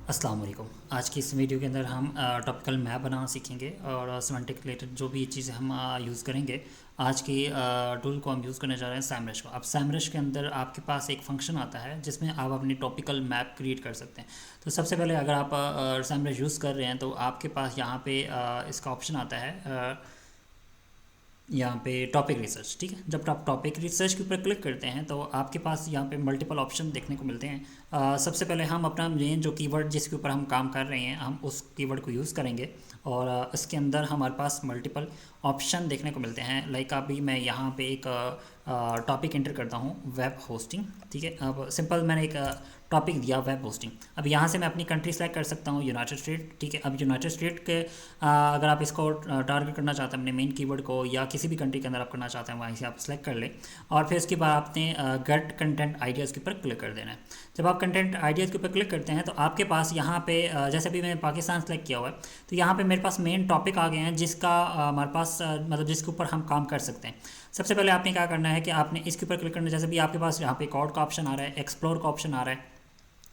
अस्सलाम वालेकुम। आज की इस वीडियो के अंदर हम टॉपिकल मैप बनाना सीखेंगे और सिमेंटिक रिलेटेड जो भी चीज़ें हम यूज़ करेंगे। आज की टूल को हम यूज़ करने जा रहे हैं सैमरश को। अब सैमरश के अंदर आपके पास एक फंक्शन आता है जिसमें आप अपनी टॉपिकल मैप क्रिएट कर सकते हैं। तो सबसे पहले अगर आप सैमरश यूज़ कर रहे हैं तो आपके पास यहाँ पे इसका ऑप्शन आता है यहाँ पे टॉपिक रिसर्च। ठीक है, जब आप टॉपिक रिसर्च के ऊपर क्लिक करते हैं तो आपके पास यहाँ पे मल्टीपल ऑप्शन देखने को मिलते हैं। सबसे पहले हम अपना मेन जो कीवर्ड जिसके ऊपर हम काम कर रहे हैं हम उस कीवर्ड को यूज़ करेंगे और इसके अंदर हमारे पास मल्टीपल ऑप्शन देखने को मिलते हैं। लाइक अभी मैं यहाँ पे एक टॉपिक इंटर करता हूँ वेब होस्टिंग। ठीक है, अब सिंपल मैंने एक टॉपिक दिया वेब होस्टिंग। अब यहाँ से मैं अपनी कंट्री सेलेक्ट कर सकता हूँ यूनाइटेड स्टेट। ठीक है, अब यूनाइटेड स्टेट के अगर आप इसको टारगेट करना चाहते हैं अपने मेन कीवर्ड को या किसी भी कंट्री के अंदर आप करना चाहते हैं वहीं से आप सेलेक्ट कर लें और फिर उसके बाद आपने गेट कंटेंट आइडियाज़ के ऊपर क्लिक कर देना है। जब आप कंटेंट आइडियाज़ के ऊपर क्लिक करते हैं तो आपके पास यहाँ पे जैसे भी मैंने पाकिस्तान सेलेक्ट किया हुआ है तो यहाँ पे मेरे पास मेन टॉपिक आ गए हैं जिसका हमारे पास मतलब जिसके ऊपर हम काम कर सकते हैं। सबसे पहले आपने क्या करना है कि आपने इसके ऊपर क्लिक करना, जैसे भी आपके पास यहाँ पे कोड का ऑप्शन आ रहा है, एक्सप्लोर का ऑप्शन आ रहा है,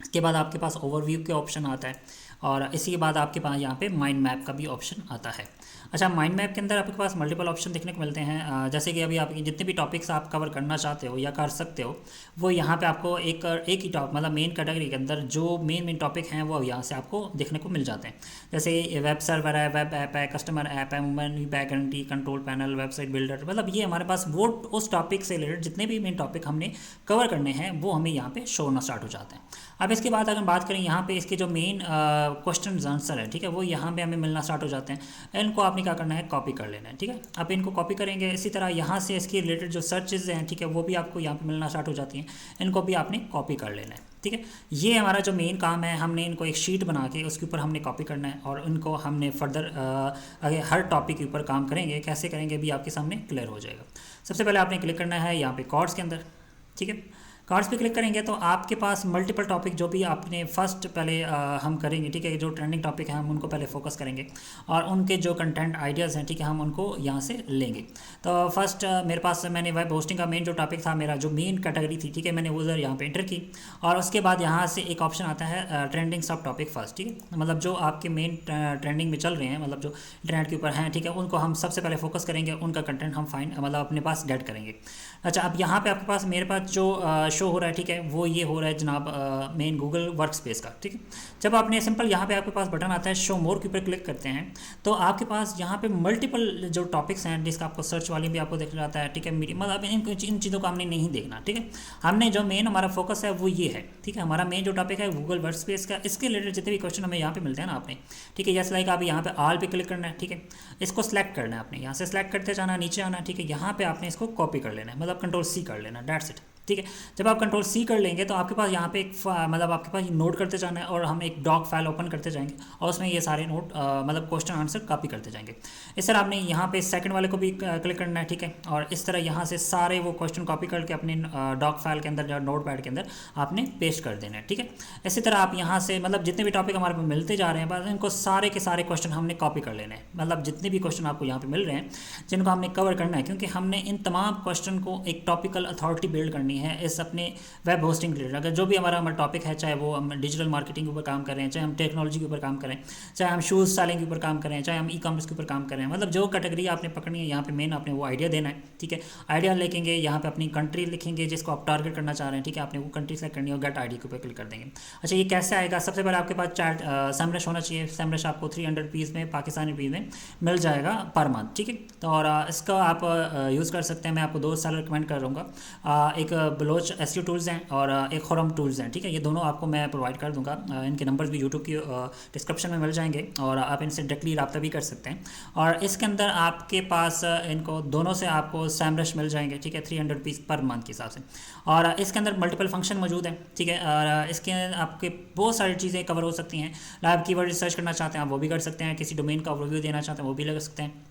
इसके बाद आपके पास ओवरव्यू के ऑप्शन आता है और इसी के बाद आपके पास यहाँ पे माइंड मैप का भी ऑप्शन आता है। अच्छा, माइंड मैप के अंदर आपके पास मल्टीपल ऑप्शन देखने को मिलते हैं। जैसे कि अभी आप जितने भी टॉपिक्स आप कवर करना चाहते हो या कर सकते हो वो यहाँ पे आपको एक ही टॉप मतलब मेन कैटेगरी के अंदर जो मेन टॉपिक हैं वो यहाँ से आपको देखने को मिल जाते हैं। जैसे वेब सर्वर है, वेब ऐप है, कस्टमर ऐप है, money back guarantee, control panel, website builder, मतलब ये हमारे पास वो उस टॉपिक से रिलेटेड जितने भी मेन टॉपिक हमने कवर करने हैं वो हमें यहाँ पे शो होना स्टार्ट हो जाते हैं। अब इसके बाद अगर बात करें यहाँ पे इसके जो मेन क्वेश्चन आंसर है, ठीक है, वो यहाँ पे हमें मिलना स्टार्ट हो जाते हैं। इनको आपने क्या करना है, कॉपी कर लेना है। ठीक है, आप इनको कॉपी करेंगे। इसी तरह यहाँ से इसके रिलेटेड जो सर्चेज हैं, ठीक है, वो भी आपको यहाँ पे मिलना स्टार्ट हो जाती हैं। इनको भी आपने कॉपी कर लेना है। ठीक है, ये हमारा जो मेन काम है, हमने इनको एक शीट बना के उसके ऊपर हमने कॉपी करना है और इनको हमने फर्दर आगे हर टॉपिक के ऊपर काम करेंगे। कैसे करेंगे भी आपके सामने क्लियर हो जाएगा। सबसे पहले आपने क्लिक करना है यहाँ पे कार्ड्स के अंदर। ठीक है, कार्ड्स पे क्लिक करेंगे तो आपके पास मल्टीपल टॉपिक जो भी आपने फर्स्ट पहले हम करेंगे। ठीक है, जो ट्रेंडिंग टॉपिक है हम उनको पहले फोकस करेंगे और उनके जो कंटेंट आइडियाज़ हैं, ठीक है, हम उनको यहाँ से लेंगे। तो फर्स्ट मेरे पास मैंने वेब होस्टिंग का मेन जो टॉपिक था, मेरा जो मेन कैटेगरी थी, ठीक है, मैंने वो उधर यहाँ पे एंटर की और उसके बाद यहाँ से एक ऑप्शन आता है ट्रेंडिंग सब टॉपिक फर्स्ट। ठीक है, मतलब जो आपके मेन ट्रेंडिंग में चल रहे हैं, मतलब जो इंटरनेट के ऊपर हैं, ठीक है, उनको हम सबसे पहले फोकस करेंगे, उनका कंटेंट हम फाइन मतलब अपने पास गेट करेंगे। अच्छा, अब यहाँ पे आपके पास मेरे पास जो शो हो रहा है, ठीक है, वो ये हो रहा है जनाब मेन गूगल वर्क स्पेस का। ठीक है, जब आपने सिंपल यहाँ पे आपके पास बटन आता है शो मोर के ऊपर क्लिक करते हैं तो आपके पास यहाँ पे मल्टीपल जो टॉपिक्स हैं जिसका आपको सर्च वाली भी आपको देखना जाता है। ठीक है, मतलब इन चीज़ों को हमने नहीं देखना। ठीक है, हमने जो मेन हमारा फोकस है वो ये है। ठीक है, हमारा मेन जो टॉपिक है गूगल वर्क स्पेस का, इसके रिलेटेड जितने भी क्वेश्चन हमें यहाँ पे मिलते हैं ना आपने, ठीक है, जैसे लाइक आप यहाँ पे ऑल पे क्लिक करना है। ठीक है, इसको सेलेक्ट करना है आपने, यहाँ से सेलेक्ट करते जाना, नीचे आना। ठीक है, यहाँ पे आपने इसको कॉपी कर लेना है, मतलब कंट्रोल सी कर लेना, दैट्स इट। ठीक है, जब आप कंट्रोल सी कर लेंगे तो आपके पास यहाँ पे एक मतलब आपके पास नोट करते जाना है और हम एक डॉक फाइल ओपन करते जाएंगे और उसमें ये सारे नोट मतलब क्वेश्चन आंसर कॉपी करते जाएंगे। इस तरह आपने यहाँ पे सेकंड वाले को भी क्लिक करना है। ठीक है, और इस तरह यहाँ से सारे वो क्वेश्चन कॉपी करके अपने डॉक फाइल के अंदर या नोट पैड के अंदर आपने पेस्ट कर देना है। ठीक है, इसी तरह आप यहाँ से मतलब जितने भी टॉपिक हमारे पास मिलते जा रहे हैं बस इनको सारे के सारे क्वेश्चन हमने कॉपी कर लेने हैं। मतलब जितने भी क्वेश्चन आपको यहाँ पे मिल रहे हैं जिनको हमने कवर करना है, क्योंकि हमने इन तमाम क्वेश्चन को एक टॉपिकल अथॉरिटी बिल्ड करनी है इस अपने वेब होस्टिंग रिलेटेड। अगर जो भी हमारा टॉपिक है, चाहे वो हम डिजिटल मार्केटिंग के ऊपर काम कर रहे हैं, चाहे हम टेक्नोलॉजी के ऊपर काम करें, चाहे हम शूज़ सेलिंग के ऊपर काम करें, चाहे हम ई कॉमर्स के ऊपर काम करें, मतलब जो कैटेगरी आपने पकड़नी है यहाँ पे मेन आपने वो आइडिया देना है। ठीक है, आइडिया लिखेंगे, यहाँ पे अपनी कंट्री लिखेंगे जिसको आप टारगेट करना चाह रहे हैं। ठीक है, आपने वो कंट्री सेलेक्ट करनी है और गेट आईडी के ऊपर क्लिक कर देंगे। अच्छा, ये कैसे आएगा? सबसे पहले आपके पास चैट सैमरश होना चाहिए। सैमरश आपको 300 रुपीज़ में पाकिस्तानी रुपीज़ में मिल जाएगा पर मंथ। ठीक है, तो और इसका आप यूज़ कर सकते हैं। मैं आपको 2 साल रिकमेंड कर दूँगा। एक बलोच एसईओ टूल्स हैं और एक खुरम टूल्स हैं। ठीक है, ये दोनों आपको मैं प्रोवाइड कर दूंगा। इनके नंबर्स भी यूट्यूब की डिस्क्रिप्शन में मिल जाएंगे और आप इनसे डायरेक्टली रब्ता भी कर सकते हैं। और इसके अंदर आपके पास इनको दोनों से आपको सैमरश मिल जाएंगे। ठीक है, 300 रुपीज़ पर मंथ के हिसाब से। और इसके अंदर मल्टीपल फंक्शन मौजूद हैं। ठीक है, और इसके आपके बहुत सारी चीज़ें कवर हो सकती हैं। लाइव कीवर्ड रिसर्च करना चाहते हैं आप वो भी कर सकते हैं, किसी डोमेन का ओवरव्यू देना चाहते हैं वो भी लगा सकते हैं।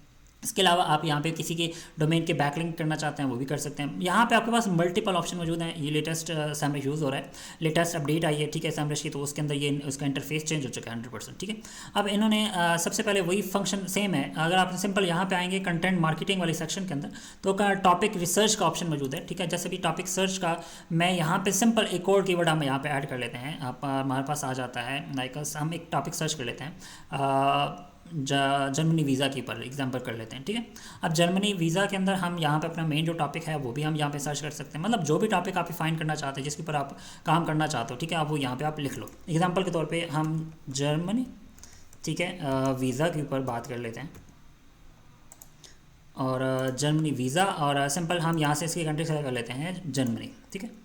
इसके अलावा आप यहाँ पे किसी के डोमेन के बैकलिंक करना चाहते हैं वो भी कर सकते हैं। यहाँ पे आपके पास मल्टीपल ऑप्शन मौजूद हैं। ये लेटेस्ट सैमरश यूज़ हो रहा है, लेटेस्ट अपडेट आई है, ठीक है, सैमरश की, तो उसके अंदर ये उसका इंटरफेस चेंज हो चुका है 100%, ठीक है। अब इन्होंने सबसे पहले वही फंक्शन सेम है। अगर आप सिंपल यहाँ पे आएंगे कंटेंट मार्केटिंग वाले सेक्शन के अंदर, तो टॉपिक रिसर्च का ऑप्शन मौजूद है, ठीक है। जैसे भी टॉपिक सर्च का मैं यहाँ पे सिंपल एक और कीवर्ड हम यहाँ पे ऐड कर लेते हैं, आप हमारे पास आ जाता है लाइक हम एक टॉपिक सर्च कर लेते हैं, जर्मनी वीज़ा के ऊपर एग्जाम्पल कर लेते हैं, ठीक है। अब जर्मनी वीज़ा के अंदर हम यहाँ पे अपना मेन जो टॉपिक है वो भी हम यहाँ पे सर्च कर सकते हैं, मतलब जो भी टॉपिक आप फाइंड करना चाहते हैं, जिसके ऊपर आप काम करना चाहते हो, ठीक है, आप वो यहाँ पे आप लिख लो। एग्जाम्पल के तौर पे हम जर्मनी, ठीक है, वीज़ा के ऊपर बात कर लेते हैं, और जर्मनी वीज़ा, और सिंपल हम यहाँ से इसकी कंट्री सेलेक्ट कर लेते हैं जर्मनी, ठीक है।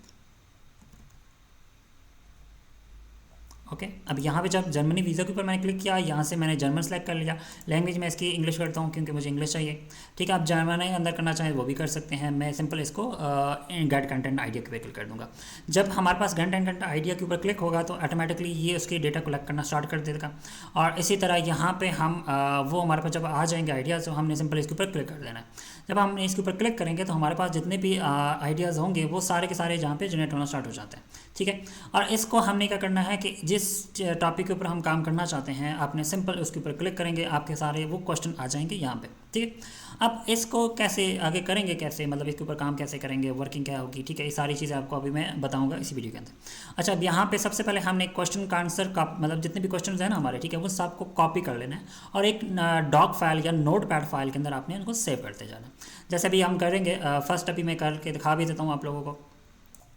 ओके अब यहाँ पे जब जर्मनी वीज़ा के ऊपर मैंने क्लिक किया, यहाँ से मैंने जर्मन सेलेक्ट कर लिया, लैंग्वेज मैं इसकी इंग्लिश करता हूँ क्योंकि मुझे इंग्लिश चाहिए, ठीक है। आप जर्मन के अंदर करना चाहें वो भी कर सकते हैं, मैं सिंपल इसको गेट कंटेंट आइडिया के ऊपर क्लिक कर दूँगा। जब हमारे पास गेट कंटेंट आइडिया के ऊपर क्लिक होगा तो ऑटोमेटिकली ये उसके डेटा कलेक्ट करना स्टार्ट कर देगा, और इसी तरह यहाँ पर हम वो हमारे पास जब आ जाएंगे आइडियाज़, तो हमने सिंपल इसके ऊपर क्लिक कर देना है। जब हम इसके ऊपर क्लिक करेंगे तो हमारे पास जितने भी आइडियाज़ होंगे वो सारे के सारे जहाँ पे जनरेट होना स्टार्ट हो जाते हैं, ठीक है। और इसको हमने क्या करना है कि जिस टॉपिक के ऊपर हम काम करना चाहते हैं, आपने सिंपल उसके ऊपर क्लिक करेंगे, आपके सारे वो क्वेश्चन आ जाएंगे यहाँ पे, ठीक है। अब इसको कैसे आगे करेंगे, कैसे मतलब इसके ऊपर काम कैसे करेंगे, वर्किंग क्या होगी, ठीक है, ये सारी चीज़ें आपको अभी मैं बताऊँगा इसी वीडियो के अंदर। अच्छा, अब यहाँ पे सबसे पहले हमने क्वेश्चन का आंसर का मतलब जितने भी क्वेश्चन हैं ना हमारे, ठीक है, वो सबको कॉपी कर लेना है और एक डॉक फाइल या नोट पैड फाइल के अंदर आपने उनको सेव करते जाना है। जैसे अभी हम करेंगे, फर्स्ट अभी मैं करके दिखा भी देता हूँ आप लोगों को।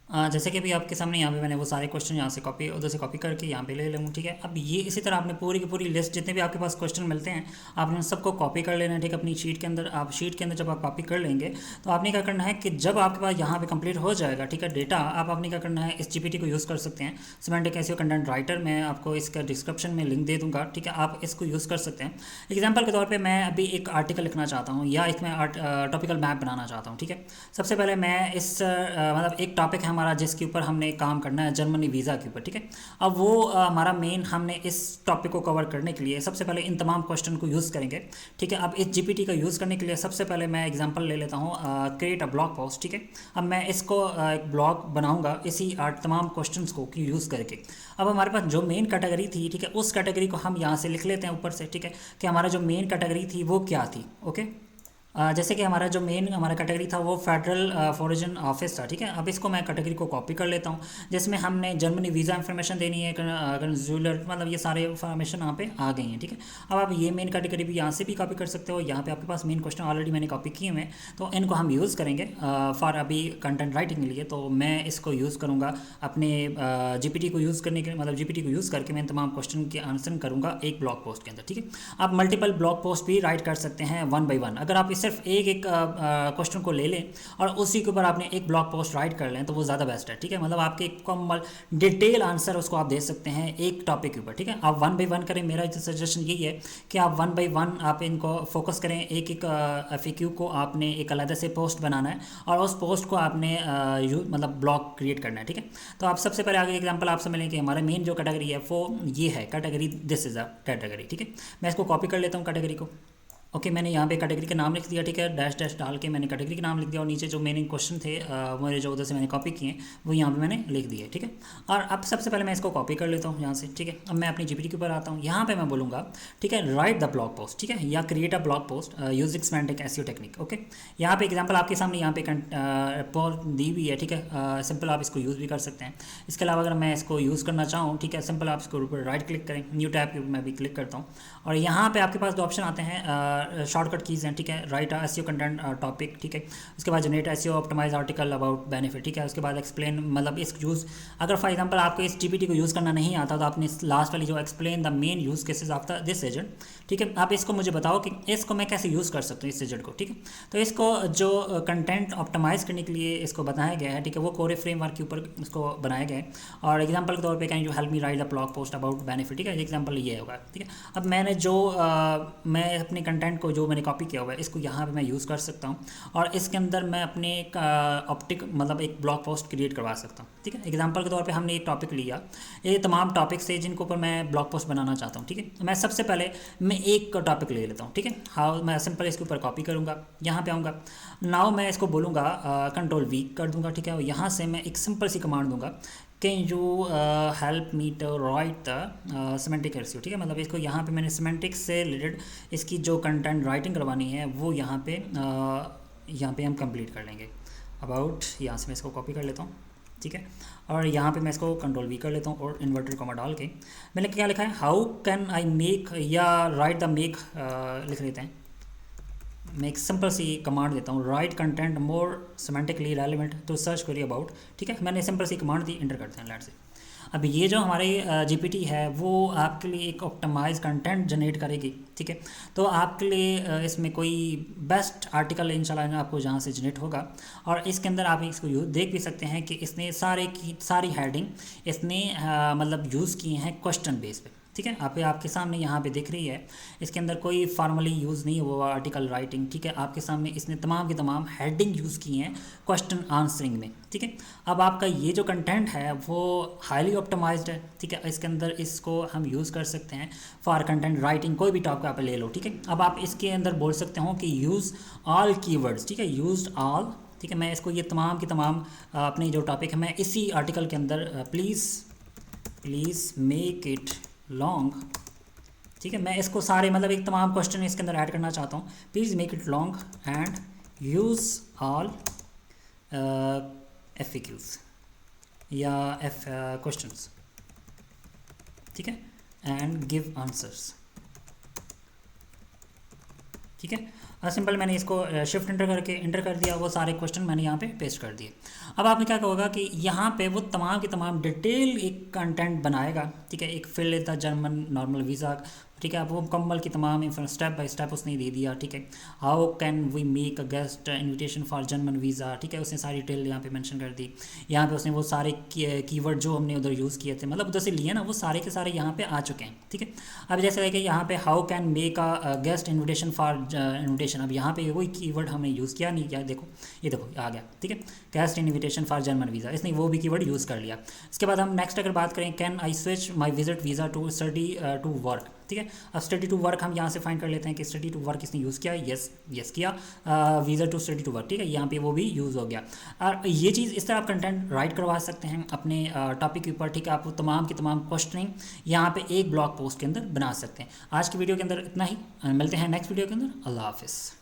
जैसे कि अभी आपके सामने यहाँ पे मैंने वो सारे क्वेश्चन यहाँ से कॉपी उधर से कॉपी करके यहाँ पे ले लूँ, ठीक है। अब ये इसी तरह आपने पूरी की पूरी लिस्ट जितने भी आपके पास क्वेश्चन मिलते हैं आपने उन सबको कॉपी कर लेना है, ठीक है, अपनी शीट के अंदर। आप शीट के अंदर जब आप कॉपी कर लेंगे तो आपने क्या करना है कि जब आपके पास यहाँ पे कंप्लीट हो जाएगा, ठीक है, डेटा, आप आपने क्या करना है, इस जीपीटी को यूज़ कर सकते हैं, सिमेंटिक एसईओ कंटेंट राइटर, मैं आपको इसका डिस्क्रिप्शन में लिंक दे दूँगा, ठीक है, आप इसको यूज़ कर सकते हैं। एग्जाम्पल के तौर पर मैं अभी एक आर्टिकल लिखना चाहता हूँ या एक मैं टॉपिकल मैप बनाना चाहता हूँ, ठीक है। सबसे पहले मैं इस मतलब एक टॉपिक है हमारा जिसके ऊपर हमने काम करना है जर्मनी वीज़ा के ऊपर, ठीक है। अब वो हमारा मेन, हमने इस टॉपिक को कवर करने के लिए सबसे पहले इन तमाम क्वेश्चन को यूज़ करेंगे, ठीक है। अब इस जीपीटी का यूज़ करने के लिए सबसे पहले मैं एग्जांपल ले लेता हूँ, क्रिएट अ ब्लॉग पोस्ट, ठीक है। अब मैं इसको एक ब्लॉग बनाऊंगा इसी तमाम क्वेश्चंस को यूज़ करके। अब हमारे पास जो मेन कैटेगरी थी, ठीक है, उस कैटेगरी को हम यहाँ से लिख लेते हैं ऊपर से, ठीक है, कि हमारा जो मेन कैटेगरी थी वो क्या थी। ओके, जैसे कि हमारा जो मेन हमारा कैटेगरी था वो फेडरल फॉरेन ऑफिस था, ठीक है। अब इसको मैं कैटेगरी को कॉपी कर लेता हूँ, जिसमें हमने जर्मनी वीज़ा इन्फॉर्मेशन देनी है, कंज्यूलर, मतलब ये सारे इन्फॉर्मेशन यहाँ पे आ गई हैं, ठीक है। अब आप ये मेन कैटेगरी भी यहाँ से भी कॉपी कर सकते हो, यहाँ पे आपके पास मेन क्वेश्चन ऑलरेडी मैंने कॉपी किए हुए हैं, तो इनको हम यूज़ करेंगे फॉर अभी कंटेंट राइटिंग के लिए। तो मैं इसको यूज़ करूँगा अपने जीपीटी को यूज़ करने के, मतलब जीपीटी को यूज़ करके मैं तमाम क्वेश्चन के आंसर करूँगा एक ब्लॉग पोस्ट के अंदर, ठीक है। आप मल्टीपल ब्लॉग पोस्ट भी राइट कर सकते हैं 1 by 1। अगर आप सिर्फ एक एक क्वेश्चन को ले लें और उसी के ऊपर आपने एक ब्लॉग पोस्ट राइट कर लें तो वो ज़्यादा बेस्ट है, ठीक है। मतलब आपके मुकम्मल डिटेल आंसर उसको आप दे सकते हैं एक टॉपिक के ऊपर, ठीक है। आप 1 by 1 करें, मेरा सजेशन यही है कि आप 1 by 1 आप इनको फोकस करें। एक एक FAQ को आपने एक अलग से पोस्ट बनाना है और उस पोस्ट को आपने मतलब ब्लॉग क्रिएट करना है, ठीक है। तो आप सबसे पहले आगे एग्जाम्पल आप समझ लें कि हमारा मेन जो कैटेगरी है वो ये है, category this is a category, ठीक है। मैं इसको कॉपी कर लेता हूँ कैटेगरी को। ओके, मैंने यहाँ पे कैटेगरी का नाम लिख दिया, ठीक है, डैश डैश डाल के मैंने कैटेगरी का नाम लिख दिया और नीचे जो मेन क्वेश्चन थे मेरे जो उधर से मैंने कॉपी किए वो यहाँ पे मैंने लिख दिए, ठीक है। और अब सबसे पहले मैं इसको कॉपी कर लेता हूँ यहाँ से, ठीक है। अब मैं अपनी जीपीटी के ऊपर आता हूँ, यहाँ पे मैं बोलूँगा, ठीक है, राइट द ब्लॉग पोस्ट, ठीक है, या create a blog post using semantic SEO technique. Okay, यहाँ पे एग्जाम्पल आपके सामने यहाँ पे दी हुई है, ठीक है, सिंपल आप इसको यूज़ भी कर सकते हैं। इसके अलावा अगर मैं इसको यूज़ करना चाहूँ, ठीक है, सिंपल आप इसको ऊपर राइट क्लिक करें, न्यू टैब के ऊपर मैं भी क्लिक करता हूँ और यहाँ पे आपके पास दो ऑप्शन आते हैं, शॉर्टकट कीज़ हैं, ठीक है, राइट एसईओ कंटेंट टॉपिक, ठीक है, उसके बाद generate SEO optimize article about benefit, ठीक है, उसके बाद एक्सप्लेन, मतलब इस यूज़, अगर फॉर एग्जांपल आपको इस जीपीटी को यूज़ करना नहीं आता तो आपने इस लास्ट वाली जो explain the main use cases of this agent, ठीक है, आप इसको मुझे बताओ कि इसको मैं कैसे यूज़ कर सकता हूँ इस एजेंट को, ठीक है। तो इसको जो कंटेंट ऑप्टिमाइज़ करने के लिए इसको बताया गया है, ठीक है, वो कोरे फ्रेमवर्क के ऊपर इसको बनाया गया है। और एग्जांपल के तौर पे can you help me right the blog post about benefit, ठीक है, एग्जांपल ये होगा, ठीक है। अब मैंने जो मैं अपने कंटेंट कंटेंट को जो मैंने कॉपी किया हुआ है इसको यहाँ पे मैं यूज़ कर सकता हूँ और इसके अंदर मैं अपने एक ऑप्टिक मतलब एक ब्लॉग पोस्ट क्रिएट करवा सकता हूँ। ठीक है, एग्जांपल के तौर पे हमने एक टॉपिक लिया, ये तमाम टॉपिक्स है जिनके ऊपर मैं ब्लॉग पोस्ट बनाना चाहता हूँ। ठीक है, मैं सबसे पहले मैं एक टॉपिक ले लेता हूँ। ठीक है, हाउ मैं सिंपल इसके ऊपर कॉपी करूँगा, यहाँ पे आऊँगा, नाउ मैं इसको बोलूँगा कंट्रोल वी कर दूँगा। ठीक है, और यहाँ से मैं एक सिंपल सी कमांड दूँगा, can you help me to write the semantic ratio. ठीक है, मतलब इसको यहाँ पे मैंने सिमेंटिक से रिलेटेड इसकी जो कंटेंट राइटिंग करवानी है वो यहाँ पे हम कंप्लीट कर लेंगे। अबाउट, यहाँ से मैं इसको कॉपी कर लेता हूँ। ठीक है, और यहाँ पे मैं इसको कंट्रोल वी कर लेता हूँ और इन्वर्टेड कॉमा डाल के मैंने क्या लिखा है, हाउ कैन आई मेक या राइट द मेक लिख लेते हैं। मैं एक सिंपल सी कमांड देता हूँ, write content more semantically relevant to search query about. ठीक है, मैंने सिंपल सी कमांड दी, इंटर करते हैं लेट से। अब ये जो हमारे जीपीटी है वो आपके लिए एक ऑप्टिमाइज कंटेंट जनरेट करेगी। ठीक है, तो आपके लिए इसमें कोई बेस्ट आर्टिकल इंशाल्लाह आपको जहाँ से जनरेट होगा और इसके अंदर आप इसको देख भी सकते हैं कि इसने सारी हेडिंग इसने मतलब यूज़ किए हैं क्वेश्चन बेस पे। ठीक है, आपके सामने यहाँ पे दिख रही है, इसके अंदर कोई फार्मली यूज़ नहीं हुआ आर्टिकल राइटिंग। ठीक है, आपके सामने इसने तमाम के तमाम हेडिंग यूज़ की हैं क्वेश्चन आंसरिंग में। ठीक है, अब आपका ये जो कंटेंट है वो हाईली ऑप्टिमाइज्ड है। ठीक है, इसके अंदर इसको हम यूज़ कर सकते हैं फॉर कंटेंट राइटिंग, कोई भी टॉपिक आप ले लो। ठीक है, अब आप इसके अंदर बोल सकते हो कि यूज़ ऑल कीवर्ड्स। ठीक है, यूज्ड ऑल। ठीक है, मैं इसको ये तमाम की तमाम अपनी जो टॉपिक है मैं इसी आर्टिकल के अंदर प्लीज़ मेक इट लॉन्ग। ठीक है, मैं इसको सारे मतलब एक तमाम क्वेश्चन इसके अंदर ऐड करना चाहता हूँ, please make it long and use all FAQs या क्वेश्चंस। ठीक है, एंड गिव आंसर्स। ठीक है, सिंपल मैंने इसको शिफ्ट इंटर कर दिया, वो सारे क्वेश्चन मैंने यहाँ पे पेस्ट कर दिए। अब आपने क्या होगा कि यहाँ पे वो तमाम की तमाम डिटेल एक कंटेंट बनाएगा। ठीक है, एक fill the German normal visa. ठीक है, अब वो मुकम्मल की तमाम स्टेप बाय स्टेप उसने दे दिया। ठीक है, how can we make a guest invitation for German visa. ठीक है, उसने सारी डिटेल यहाँ पे मेंशन कर दी। यहाँ पे उसने वो सारे कीवर्ड जो हमने उधर यूज़ किए थे मतलब उधर से लिए ना, वो सारे के सारे यहाँ पे आ चुके हैं। ठीक है, अब जैसे कि यहाँ पे how can make a guest invitation for invitation, अब यहाँ पे कोई कीवर्ड हमने यूज़ किया नहीं किया, देखो ये देखो आ गया। ठीक है, guest invitation for German visa, इसने वो भी कीवर्ड यूज़ कर लिया। इसके बाद हम नेक्स्ट अगर बात करें, can I switch my visit visa to study to work. ठीक है, अब स्टडी टू वर्क हम यहाँ से फाइंड कर लेते हैं कि स्टडी टू वर्क इसने यूज़ किया, यस किया, visa to study to work. ठीक है, यहाँ पे वो भी यूज़ हो गया। और ये चीज़ इस तरह आप कंटेंट राइट करवा सकते हैं अपने टॉपिक के ऊपर। ठीक है, आप तमाम की तमाम क्वेश्चनिंग यहाँ पे एक ब्लॉग पोस्ट के अंदर बना सकते हैं। आज की वीडियो के अंदर इतना ही, मिलते हैं नेक्स्ट वीडियो के अंदर। अल्लाह हाफिज़।